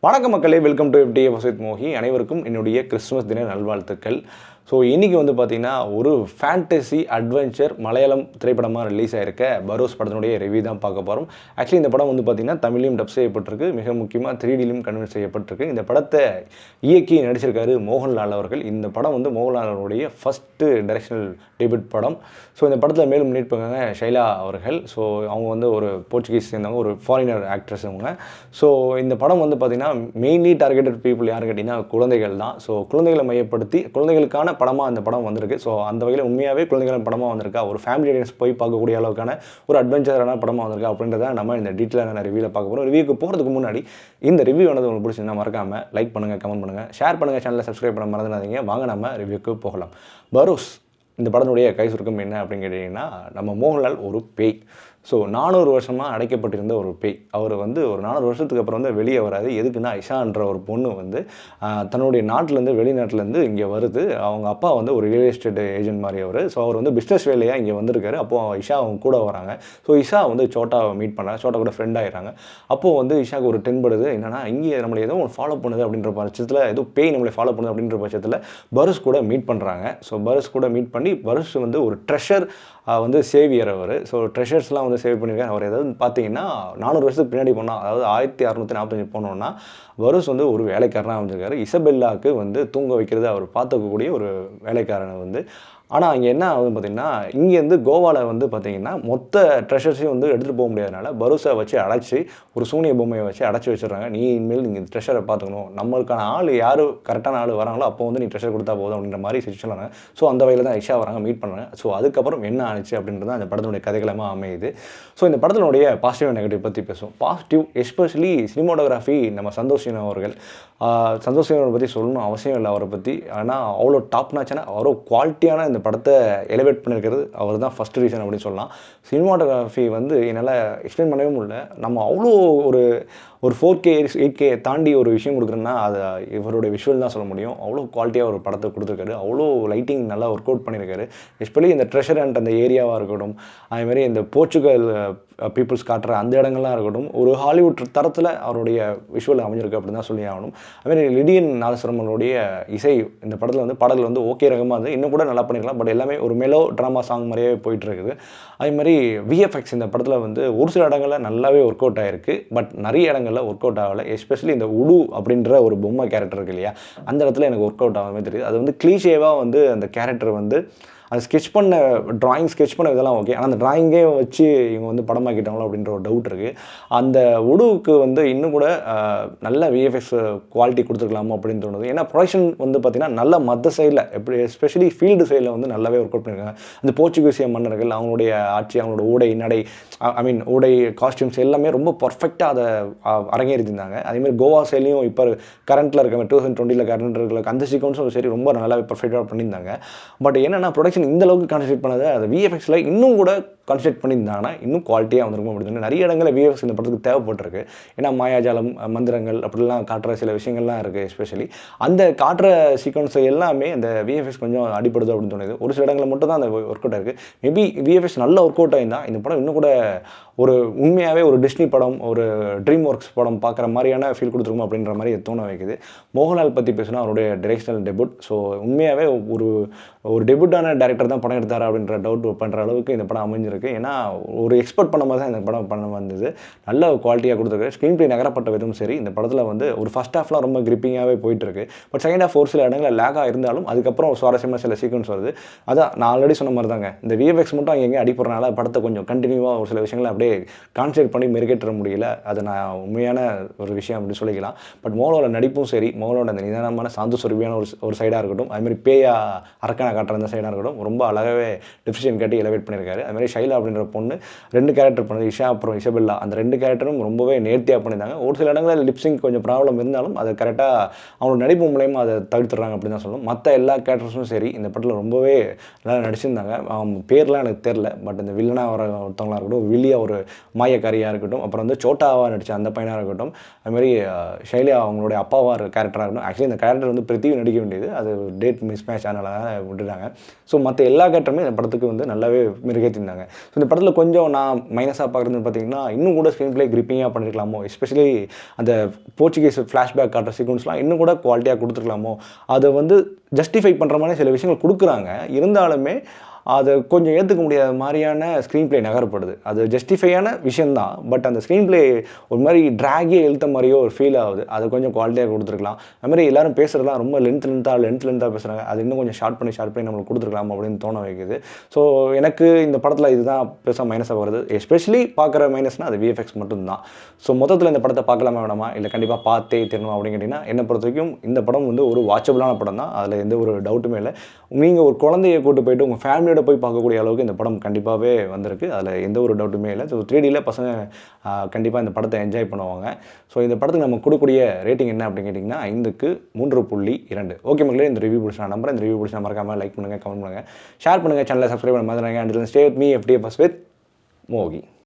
வணக்கம் மக்களே, welcome to FDF with Mohi. அனைவருக்கும் என்னுடைய கிறிஸ்துமஸ் தின நல்வாழ்த்துக்கள். ஸோ இன்றைக்கி வந்து பார்த்திங்கன்னா ஒரு ஃபேண்டசி அட்வென்ச்சர் மலையாளம் திரைப்படமாக ரிலீஸ் ஆகிருக்க பரோஸ் படத்தினுடைய ரிவ்யூ தான் பார்க்க போகிறோம். ஆக்சுவலி இந்த படம் வந்து பார்த்திங்கன்னா தமிழ்லையும் டப் செய்யப்பட்டிருக்கு, மிக முக்கியமாக 3Dலையும் கன்வெர்ட் செய்யப்பட்டிருக்கு. இந்த படத்தை இயக்கி நடிச்சிருக்காரு மோகன்லால் அவர்கள். இந்த படம் வந்து மோகன்லால் அவருடைய ஃபஸ்ட்டு டைரக்ஷனல் டெபியூட் படம். ஸோ இந்த படத்தில் மேலும் நடிப்பாங்க ஷைலா அவர்கள். ஸோ அவங்க வந்து ஒரு போர்ச்சுகீஸ் சேர்ந்தவங்க, ஒரு ஃபாரினர் ஆக்ட்ரஸ் அவங்க. ஸோ இந்த படம் வந்து பார்த்திங்கன்னா மெயின்லி டார்கெட்டட் பீப்புள் யார் கேட்டிங்கன்னா குழந்தைகள் தான். ஸோ குழந்தைகளை மையப்படுத்தி குழந்தைகளுக்கான படமாக அந்த படம் வந்திருக்கு. ஸோ அந்த வகையில் உண்மையாகவே குழந்தைகள் படமாக வந்திருக்கா, ஒரு ஃபேமிலி ஆடியன்ஸ் போய் பார்க்கக்கூடிய அளவுக்கான ஒரு அட்வென்ச்சரான படமாக வந்திருக்கா அப்படின்றத நம்ம இந்த டீட்டெயிலான ரிவ்யூவில் பார்க்க போகிறோம். ரிவ்யூக்கு போகிறதுக்கு முன்னாடி இந்த ரிவ்யூ ஆனது உங்களுக்கு பிடிச்சிருந்தா மறக்காமல் லைக் பண்ணுங்கள், கமெண்ட் பண்ணுங்கள், ஷேர் பண்ணுங்கள், சேனலை சப்ஸ்கிரைப் பண்ண மறந்துடாதீங்க. வாங்க நம்ம ரிவ்யூக்கு போகலாம். பரோஸ் இந்த படத்தினுடைய கை சுருக்கம் என்ன அப்படின்னு கேட்டிங்கன்னா, நம்ம மோகன்லால் ஒரு பேய். ஸோ 400 வருஷமாக அடைக்கப்பட்டிருந்த ஒரு பேய். அவர் வந்து ஒரு 400 வருஷத்துக்கு அப்புறம் வந்து வெளியே வராது. எதுக்குன்னா இஷான்ற ஒரு பொண்ணு வந்து தன்னுடைய நாட்டிலேருந்து வெளிநாட்டிலேருந்து இங்கே வருது. அவங்க அப்பா வந்து ஒரு ரியல் எஸ்டேட் ஏஜென்ட் மாதிரி அவர். ஸோ அவர் வந்து பிஸ்னஸ் வேலையாக இங்கே வந்திருக்காரு. அப்போது இஷா அவங்க கூட வராங்க. ஸோ இஷா வந்து சோட்டாவை மீட் பண்ணுறாங்க, சோட்டா கூட ஃப்ரெண்ட் ஆகிடுறாங்க. அப்போது வந்து இஷாவுக்கு ஒரு தென்படுது, என்னன்னா இங்கே நம்மளை ஏதோ ஒன்று ஃபாலோ பண்ணுது அப்படின்ற பட்சத்தில், ஏதோ பேய் நம்மளை ஃபாலோ பண்ணுது அப்படின்ற பட்சத்தில் பரோஸ் கூட மீட் பண்ணுறாங்க. ஸோ பரோஸ் கூட மீட் பண்ணி பரோஸ் வந்து ஒரு ட்ரெஷர் வந்து சேவியர் அவர். ஸோ ட்ரெஷர்ஸ்லாம் வந்து சேவ் பண்ணியிருக்காரு அவர். ஏதாவது பார்த்தீங்கன்னா 400 வருஷத்துக்கு பின்னாடி போனால், அதாவது 1645 போனோன்னா பரோஸ் வந்து ஒரு வேலைக்காரனாக அமைஞ்சிருக்காரு. இசபெல்லாவுக்கு வந்து தூங்க வைக்கிறது அவர் பார்த்துக்கக்கூடிய ஒரு வேலைக்காரனை வந்து. ஆனால் அங்கே என்ன ஆகுதுன்னு பார்த்தீங்கன்னா, இங்கேருந்து கோவாவில் வந்து பார்த்திங்கன்னா மொத்த ட்ரெஷர்ஸையும் வந்து எடுத்துகிட்டு போக முடியாதனால பரோஸை வச்சு அடைச்சி, ஒரு சூனிய பொம்மையை வச்சு அடைச்சி வச்சிடுறாங்க. நீ இனிமேல் நீங்கள் இந்த ட்ரெஷரை பார்த்துக்கணும், நம்மளுக்கான ஆள் யார் கரெக்டான ஆள் வராங்களோ அப்போ வந்து நீ ட்ரெஷர் கொடுத்தா போதும் அப்படின்ற மாதிரி சொல்லுறாங்க. ஸோ அந்த வகையில் தான் இஷா வராங்க, மீட் பண்ணுறாங்க. ஸோ அதுக்கப்புறம் என்ன ஆனிச்சு அப்படின்றது அந்த படத்தினுடைய கதைகளமாக அமையுது. ஸோ இந்த படத்தினுடைய பாசிட்டிவ் அண்ட் நெகட்டிவ் பற்றி பேசுவோம். Positive especially cinematography. நம்ம சந்தோஷ் அவர்கள், சந்தோஷ் அவரை பற்றி சொல்லணும் அவசியம் இல்லை அவரை பற்றி. ஆனால் அவ்வளோ டாப் நாச்சான, அவ்வளோ குவாலிட்டியான இந்த படத்தை எலிவேட் பண்ணியிருக்கிறது அவர் தான் ஃபஸ்ட் ரீசன் அப்படின்னு சொல்லலாம். சினிமாட்டோகிராஃபி வந்து என்னால் எக்ஸ்பிளைன் பண்ணவே முடியல. நம்ம அவ்வளோ ஒரு 4K 8K தாண்டி ஒரு விஷயம் கொடுக்குறோன்னா அது இவருடைய விஷுவல் தான் சொல்ல முடியும். அவ்வளோ குவாலிட்டியாக ஒரு படத்தை கொடுத்துருக்காரு. அவ்வளோ லைட்டிங் நல்லா ஒர்க் அவுட் பண்ணியிருக்காரு. எஸ்பெஷலி இந்த ட்ரெஷர் அண்ட் அந்த ஏரியாவாக இருக்கட்டும், அதேமாதிரி இந்த போர்ச்சுகல் பீப்புள்ஸ் காட்டுற அந்த இடங்கள்லாம் இருக்கட்டும், ஒரு ஹாலிவுட் தரத்தில் அவருடைய விஷுவல் அமைஞ்சிருக்கு அப்படின்னு தான் சொல்லி ஆகணும். அதுமாதிரி லிடியன் நாதஸ்வரமனுடைய இசை இந்த படத்தில் வந்து பாடல்கள் வந்து ஓகே ரகமாக அது இன்னும் கூட நல்லா பண்ணியிருக்கலாம். பட் எல்லாமே ஒரு மெலோ ட்ராமா சாங் மாதிரியே போயிட்டுருக்குது. அதேமாதிரி விஎஃப்எக்ஸ் இந்த படத்தில் வந்து ஒரு சில இடங்களில் நல்லாவே ஒர்க் அவுட் ஆகிருக்கு. பட் நிறைய இடங்களில் ஒர்க் அவுட் ஆகலை. எஸ்பெஷலி இந்த உடு அப்படின்ற ஒரு பொம்மை கேரக்டர் இருக்கு இல்லையா, அந்த இடத்துல எனக்கு ஒர்க் அவுட் ஆகாமல் தெரியுது. அது வந்து கிளீஷேவாக வந்து அந்த கேரக்டர் வந்து அது ஸ்கெட்ச் பண்ண ஸ்கெட்ச் பண்ண இதெல்லாம் ஓகே. ஆனால் அந்த ட்ராயிங்கே வச்சு இவங்க வந்து படமாக்கிட்டாங்களோ அப்படின்ற ஒரு டவுட் இருக்குது. அந்த உடுவுக்கு வந்து இன்னும் கூட நல்ல விஎஃப்எக்ஸ் குவாலிட்டி கொடுத்துருக்கலாமோ அப்படின்னு தோணுது. ஏன்னா ப்ரொடக்ஷன் வந்து பார்த்திங்கன்னா நல்ல மற்ற சைடில் எப்படி எஸ்பெஷலி ஃபீல்டு சைடில் வந்து நல்லாவே ஒர்க் அவுட் பண்ணியிருக்காங்க. இந்த போர்ச்சுகீசிய மன்னர்கள் அவங்களுடைய ஆட்சி, அவங்களோட ஊடை நடை, ஊடை காஸ்டியூம்ஸ் எல்லாமே ரொம்ப பர்ஃபெக்டாக அதை அரங்கேறியிருந்தாங்க. அதேமாதிரி கோவா சைட்லையும் இப்போ கரண்ட்டில் இருக்க 2020 கரண்ட் இருக்கிற அந்த சீக்வன்ஸும் சரி ரொம்ப நல்லாவே பர்ஃபெக்டாக பண்ணியிருந்தாங்க. பட் என்னென்னா ப்ரொடக்ஷன் இந்த அளவுக்கு கான்சன்ட்ரேட் பண்ணதை அது விஎஃப்எக்ஸில் இன்னும் கூட கான்சன்ட்ரேட் பண்ணியிருந்தாங்கன்னா இன்னும் குவாலிட்டியாக வந்துருக்கும் அப்படின்னு நிறைய இடங்களில் விஎஃப்எக்ஸ் இந்த படத்துக்கு தேவைப்பட்டிருக்கு. ஏன்னா மாயாஜாலம், மந்திரங்கள் அப்படிலாம் காட்டுற சில விஷயங்கள்லாம் இருக்குது. எஸ்பெஷலி அந்த காட்டுற சீக்வன்ஸை எல்லாமே அந்த விஎஃப்எக்ஸ் கொஞ்சம் அடிப்படுது அப்படின்னு தோணுது. ஒரு சில இடங்களில் மட்டும் தான் அந்த ஒர்க் அவுட் ஆகிருக்கு. மேபி விஎஃப்எக்ஸ் நல்ல ஒர்க் அவுட் ஆகிருந்தால் இந்த படம் இன்னும் கூட ஒரு உண்மையாகவே ஒரு டிஸ்னி படம், ஒரு ட்ரீம் ஒர்க்ஸ் படம் பார்க்குற மாதிரியான ஃபீல் கொடுத்துருக்கும் அப்படின்ற மாதிரி தோண வைக்குது. மோகன்லால் பற்றி பேசினா அவருடைய டைரக்ஷனல் டெபியூட். ஸோ உண்மையாகவே ஒரு டெபியூட்டான டேரக்டர் தான் படம் எடுத்தார் அப்படின்ற டவுட் பண்ணுற அளவுக்கு இந்த படம் அமைஞ்சிருக்கு. ஏன்னா ஒரு எக்ஸ்பெக்ட் பண்ண மாதிரி தான் இந்த படம் பண்ண வந்தது. நல்ல குவாலிட்டியாக கொடுத்துருக்கு. ஸ்க்ரீன் பிளே நகரப்பட்ட விதமும் சரி. இந்த படத்தில் வந்து ஒரு ஃபஸ்ட் ஹாஃப்லாம் ரொம்ப கிரிப்பிங்காகவே போயிட்டுருக்கு. பட் செகண்ட் ஹாஃப் ஒரு சில இடங்களில் லேக்காக இருந்தாலும் அதுக்கப்புறம் சுவாரஸ்யமாக சில சீக்வன்ஸ் வருது. அதான் நான் ஆல்ரெடி சொன்ன மாதிரி தாங்க, இந்த விஎஃப்எக்ஸ் மட்டும் அங்கே அடிப்படுறதுனால படத்தை கொஞ்சம் கண்டினியூவாக ஒரு சில விஷயங்களை அப்படியே கான்சன்ட்ரேட் பண்ணி மெருகேற்ற முடியல. அது நான் உண்மையான ஒரு விஷயம் அப்படின்னு சொல்லிக்கலாம். பட் மோகனோட நடிப்பும் சரி, மோகனோட அந்த நிதானமான சாந்து சொருவியான ஒரு சைடாக இருக்கட்டும், அதுமாதிரி பேயா அரக்கனை காட்டுற அந்த சைடாக இருக்கட்டும், ரொம்ப அழகாகவே டிஃப்ரென்ஷியேட் காட்டி எலவேட் பண்ணியிருக்காரு. அதுமாதிரி ஷைலா அப்படின்ற பொண்ணு 2 கேரக்டர் பண்ணது, இஷா அப்புறம் இசபெல்லா, அந்த 2 கேரக்டரும் ரொம்பவே நேர்த்தியாக பண்ணியிருந்தாங்க. ஒரு சில இடங்களில் லிப்ஸிங் கொஞ்சம் ப்ராப்ளம் இருந்தாலும் அதை கரெக்டாக அவங்களோட நடிப்பு மூலயமா அதை தவிர்த்துறாங்க அப்படின்னு தான் சொல்லணும். மற்ற எல்லா கேரக்டர்ஸும் சரி இந்த படத்தில் ரொம்பவே நல்லா நடிச்சிருந்தாங்க. அவங்க பேர்லாம் எனக்கு தெரில. பட் இந்த வில்லனாக வர ஒருத்தவங்களாக இருக்கட்டும், வில்லியாக ஒரு மாயக்காரியாக இருக்கட்டும், அப்புறம் வந்து சோட்டாவாக நடித்த அந்த பையனாக இருக்கட்டும், அதுமாதிரி ஷைலா அவங்களுடைய அப்பாவாக கேரக்டராக இருக்கட்டும். ஆக்சுவலி இந்த கேரக்டர் வந்து பிரித்திவி நடிக்க வேண்டியது, அது டேட் மிஸ் மேட்ச் அதனால விட்டுட்டாங்க. ஸோ மற்ற எல்லா கேரக்டருமே இந்த படத்துக்கு வந்து நல்லாவே மிருகேற்றிருந்தாங்க. ஸோ இந்த படத்தில் கொஞ்சம் நான் மைனஸாக பார்க்குறதுன்னு பார்த்தீங்கன்னா இன்னும் கூட ஸ்க்ரீன் ப்ளே கிரிப்பிங்காக பண்ணிருக்கலாமோ, எஸ்பெஷலி அந்த போர்ச்சுகீஸ் ஃப்ளாஷ்பேக் காட்டுற சீக்வன்ஸ்லாம் இன்னும் கூட குவாலிட்டியாக கொடுத்துருக்கலாமோ. அதை வந்து ஜஸ்டிஃபை பண்ணுற மாதிரி சில விஷயங்கள் கொடுக்குறாங்க. இருந்தாலுமே அதை கொஞ்சம் ஏற்றுக்க முடியாத மாதிரியான ஸ்க்ரீன் ப்ளே நகரப்படுது. அது ஜஸ்டிஃபையான விஷயந்தான். பட் அந்த ஸ்க்ரீன் ப்ளே ஒரு மாதிரி ட்ராகியே இழுத்த மாதிரியோ ஒரு ஃபீல் ஆகுது. அதை கொஞ்சம் குவாலிட்டியாக கொடுத்துருக்கலாம். அது மாதிரி எல்லாரும் பேசுகிறதுலாம் ரொம்ப லென்த்தாக பேசுகிறாங்க. அது இன்னும் கொஞ்சம் ஷார்ட் பண்ணி நம்மளுக்கு கொடுத்துருக்கலாம் அப்படின்னு தோண வைக்குது. ஸோ எனக்கு இந்த படத்தில் இதுதான் பெருசாக மைனஸாக வருது. எஸ்பெஷலி பார்க்குற மைனஸ்னால் அது விஎஃப்எக்ஸ் மட்டும்தான். ஸோ மொத்தத்தில் இந்த படத்தை பார்க்கலாமா வேணாமா, இல்லை கண்டிப்பாக பார்த்தே தரணும் அப்படின்னு கேட்டிங்கன்னா, என்னை பொறுத்த வரைக்கும் இந்த படம் வந்து ஒரு வாட்சபிளான படம் தான். அதில் எந்த ஒரு டவுட்டுமே இல்லை. நீங்கள் ஒரு குழந்தையை கூட்டு போயிட்டு உங்கள் ஃபேமிலியோட போய் பார்க்கக்கூடிய அளவுக்கு இந்த படம் கண்டிப்பாகவே வந்திருக்கு. அதில் எந்த ஒரு டவுட்டுமே இல்லை. ஸோ 3Dயில் பசங்க கண்டிப்பாக இந்த படத்தை என்ஜாய் பண்ணுவாங்க. ஸோ இந்த படத்துக்கு நம்ம கொடுக்கக்கூடிய ரேட்டிங் என்ன அப்படின்னு கேட்டிங்கன்னா 5க்கு 3.2. ஓகே மக்களே, இந்த ரிவ்யூ பிடிச்ச நான் நம்புறேன். இந்த ரிவ்யூ பிடிச்சா மறக்காமல் லைக் பண்ணுங்கள், கமெண்ட் பண்ணுங்கள், ஷேர் பண்ணுங்கள், சேனலை சப்ஸ்கிரைப் பண்ண மாதிரி. And stay with me FDFS with மோகி.